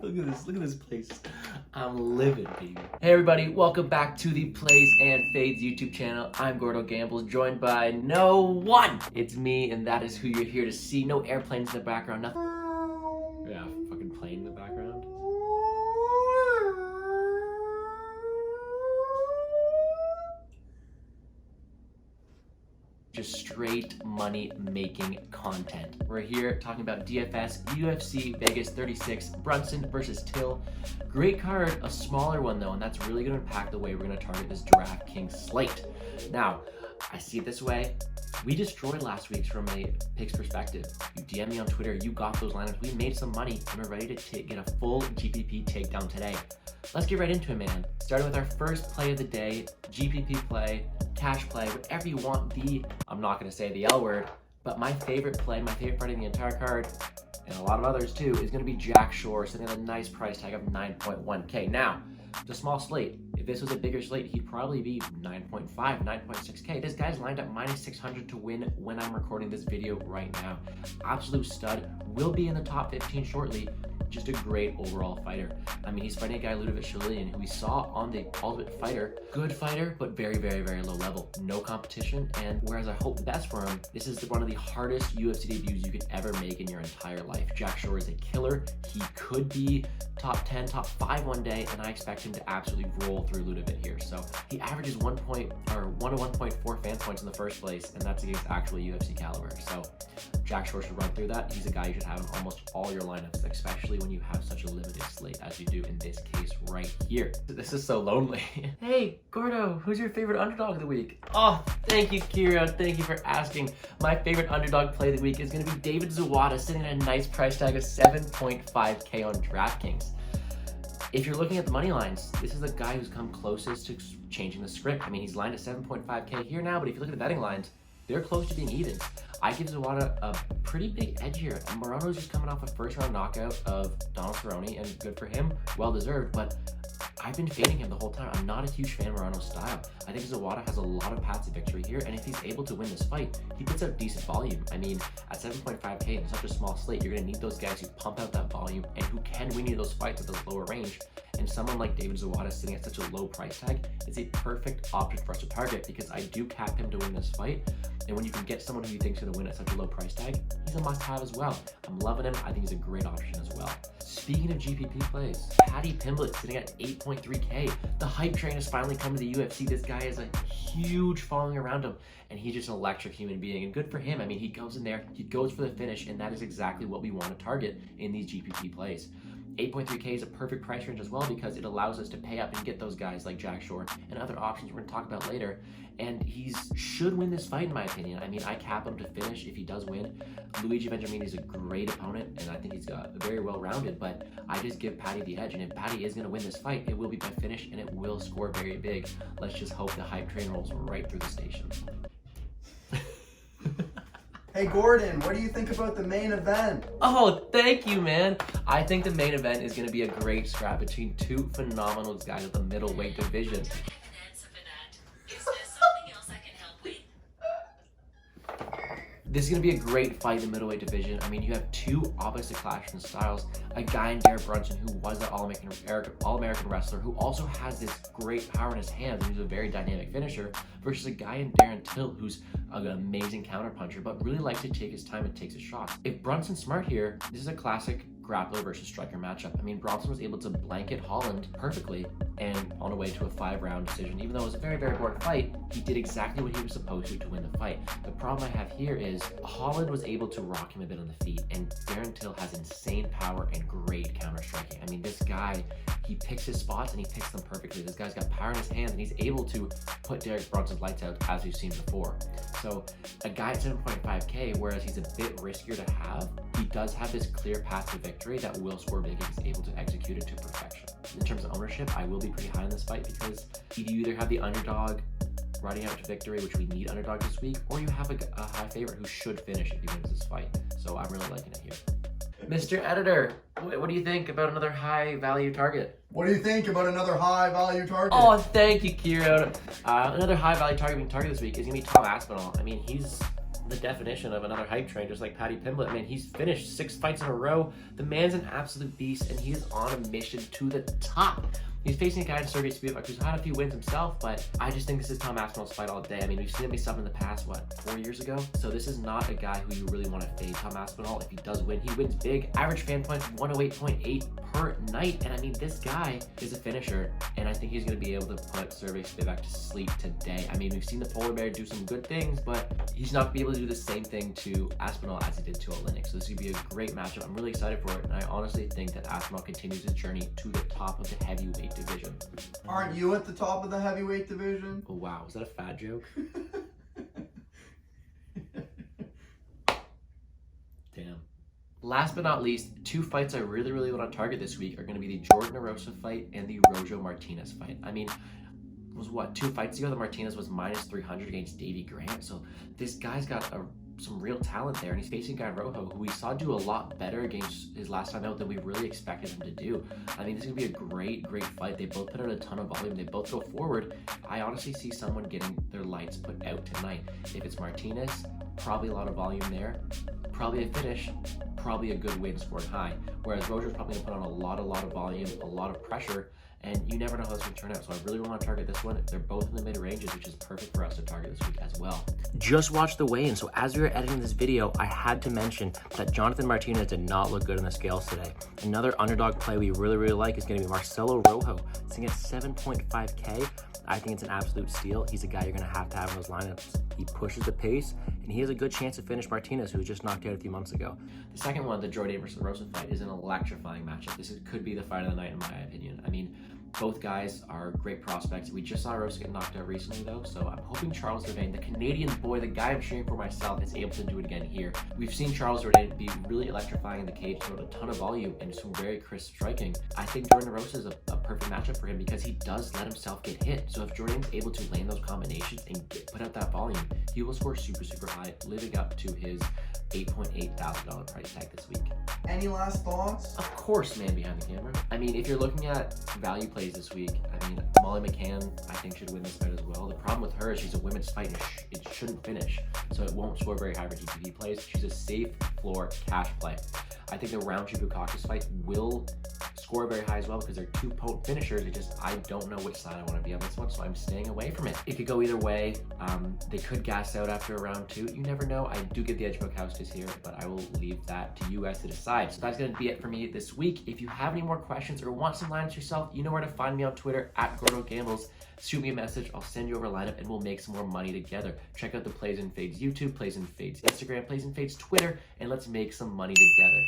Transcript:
Look at this place. I'm living, baby. Hey everybody, welcome back to the Plays and Fades YouTube channel. I'm Gordo Gambles, joined by no one. It's me, and that is who you're here to see. No airplanes in the background, nothing. Yeah, fucking plane in the background. Just straight money making content. We're here talking about DFS, UFC Vegas 36, Brunson versus Till. Great card, a smaller one though, and that's really gonna impact the way we're gonna target this DraftKings slate. Now, I see it this way. We destroyed last week's from a picks perspective. You DM me on Twitter, you got those lineups, we made some money, and we're ready to get a full GPP takedown today. Let's get right into it, man. Starting with our first play of the day, GPP play, cash play, whatever you want. I'm not gonna say the L word, but my favorite play, my favorite part of the entire card, and a lot of others too, is gonna be Jack Shore, sitting at a nice price tag of 9.1K. Now, it's a small slate. If this was a bigger slate, he'd probably be 9.5, 9.6K. This guy's lined up minus 600 to win when I'm recording this video right now. Absolute stud, will be in the top 15 shortly. Just a great overall fighter. I mean, he's fighting a guy, Ludovic Shalilian, who we saw on the Ultimate Fighter. Good fighter, but very, very, very low level. No competition, and whereas I hope the best for him, this is one of the hardest UFC debuts you could ever make in your entire life. Jack Shore is a killer. He could be top 10, top 5 one day, and I expect him to absolutely roll through Ludovic here. So he averages 1 to 1.4 fan points in the first place, and that's against actual UFC caliber. So Jack Shore should run through that. He's a guy you should have in almost all your lineups, especially when you have such a limited slate as you do in this case right here. This is so lonely. Hey, Gordo, who's your favorite underdog of the week? Oh, thank you, Kira. Thank you for asking. My favorite underdog play of the week is going to be David Zawada, sitting at a nice price tag of 7.5K on DraftKings. If you're looking at the money lines, this is the guy who's come closest to changing the script. I mean, he's lined at 7.5K here now, but if you look at the betting lines, they're close to being even. I give Zawada a pretty big edge here. Morano's just coming off a first-round knockout of Donald Cerrone, and good for him, well-deserved, but I've been fading him the whole time. I'm not a huge fan of Morano's style. I think Zawada has a lot of paths to victory here, and if he's able to win this fight, he puts out decent volume. I mean, at 7.5K in such a small slate, you're gonna need those guys who pump out that volume and who can win you those fights at this lower range. And someone like David Zawada sitting at such a low price tag is a perfect option for us to target, because I do cap him to win this fight. And when you can get someone who you think is going to win at such a low price tag, he's a must-have as well. I'm loving him. I think he's a great option as well. Speaking of GPP plays, Paddy Pimblett sitting at 8.3K. The hype train has finally come to the UFC. This guy has a huge following around him, and he's just an electric human being. And good for him. I mean, he goes in there, he goes for the finish, and that is exactly what we want to target in these GPP plays. 8.3K is a perfect price range as well, because it allows us to pay up and get those guys like Jack Shore and other options we're going to talk about later. And he should win this fight, in my opinion. I mean, I cap him to finish if he does win. Luigi Benjamin is a great opponent, and I think he's very well-rounded, but I just give Paddy the edge. And if Paddy is going to win this fight, it will be by finish, and it will score very big. Let's just hope the hype train rolls right through the station. Hey Gordon, what do you think about the main event? Oh, thank you, man. I think the main event is going to be a great scrap between two phenomenal guys at the middleweight division. This is going to be a great fight in the middleweight division. I mean, you have two opposite clashing styles. A guy in Brunson who was an All-American wrestler who also has this great power in his hands, and he's a very dynamic finisher, versus a guy in Darren Till who's an amazing counterpuncher but really likes to take his time and takes his shots. If Brunson's smart here, this is a classic grappler versus striker matchup. I mean, Brunson was able to blanket Holland perfectly and on a way to a 5-round decision. Even though it was a very, very boring fight, he did exactly what he was supposed to win the fight. The problem I have here is Holland was able to rock him a bit on the feet, and Darren Till has insane power and great counter striking. I mean, this guy, he picks his spots and he picks them perfectly. This guy's got power in his hands, and he's able to put Derek Brunson's lights out, as we've seen before. So a guy at 7.5K, whereas he's a bit riskier to have, he does have this clear path to victory that will score big if he's able to execute it to perfection. In terms of ownership, I will be pretty high in this fight, because you either have the underdog riding out to victory, which we need underdog this week, or you have a high favorite who should finish if he wins this fight. So I'm really liking it here. Mr. Editor, what do you think about another high value target? What do you think about another high value target? Oh, thank you, Kira. Another high value target being targeted this week is going to be Tom Aspinall. I mean, he's the definition of another hype train, just like Paddy Pimblett. Man, he's finished 6 fights in a row. The man's an absolute beast, and he is on a mission to the top. He's facing a guy in Sergey Spivak who's had a few wins himself, but I just think this is Tom Aspinall's fight all day. I mean, we've seen him be something in the past, 4 years ago? So this is not a guy who you really want to fade. Tom Aspinall, if he does win, he wins big. Average fan point 108.8 per night. And I mean, this guy is a finisher, and I think he's going to be able to put Sergey Spivak to sleep today. I mean, we've seen the polar bear do some good things, but he's not going to be able to do the same thing to Aspinall as he did to Oleinik. So this is going to be a great matchup. I'm really excited for it, and I honestly think that Aspinall continues his journey to the top of the heavyweight division. Aren't you at the top of the heavyweight division? Oh, wow. Was that a fat joke? Damn. Last but not least, 2 fights I really want to target this week are going to be the Jordan Rosa fight and the Rosa Martinez fight. I mean, it was 2 fights ago, the Martinez was minus 300 against Davey Grant. So this guy's got some real talent there, and he's facing Guy Rojo, who we saw do a lot better against his last time out than we really expected him to do. I mean, this is going to be a great fight. They both put out a ton of volume. They both go forward. I honestly see someone getting their lights put out tonight. If it's Martinez, probably a lot of volume there. Probably a finish, probably a good win scored high. Whereas Roger's probably going to put on a lot of volume, a lot of pressure, and you never know how this will turn out. So I really want to target this one. They're both in the mid ranges, which is perfect for us to target this week as well. Just watched the weigh-in, so as we were editing this video, I had to mention that Jonathan Martinez did not look good on the scales today. Another underdog play we really like is going to be Marcelo Rojo, sitting at 7.5K. I think it's an absolute steal. He's a guy you're going to have in those lineups. He pushes the pace, and he has a good chance to finish Martinez, who was just knocked out a few months ago. The second one, the Jordan versus Rosa fight, is an electrifying matchup. This could be the fight of the night, in my opinion. I mean, both guys are great prospects. We just saw Rosa get knocked out recently, though, so I'm hoping Charles Jourdain, the Canadian boy, the guy I'm cheering for myself, is able to do it again here. We've seen Charles Jourdain be really electrifying in the cage, throw a ton of volume, and some very crisp striking. I think Jordan Rosa is a perfect matchup for him because he does let himself get hit. So if Jourdain's able to land those combinations and put out that volume, he will score super high, living up to his $8.8 thousand price tag this week. Any last thoughts? Of course, man behind the camera. I mean, if you're looking at value plays this week, I mean, Molly McCann, I think, should win this fight as well. The problem with her is she's a women's fight and it shouldn't finish, so it won't score very high for GPP plays. She's a safe floor cash play. I think the Roundtree Bukakis fight will score very high as well because they're 2 potent finishers. I don't know which side I want to be on this one, so I'm staying away from it. It could go either way. They could gas out after round 2. You never know. I do get the edge Bukakis here, but I will leave that to you guys to decide. So that's going to be it for me this week. If you have any more questions or want some lineups yourself, you know where to find me on Twitter at GordoGambles. Shoot me a message. I'll send you over a lineup and we'll make some more money together. Check out the Plays and Fades YouTube, Plays and Fades Instagram, Plays and Fades Twitter, and let's make some money together.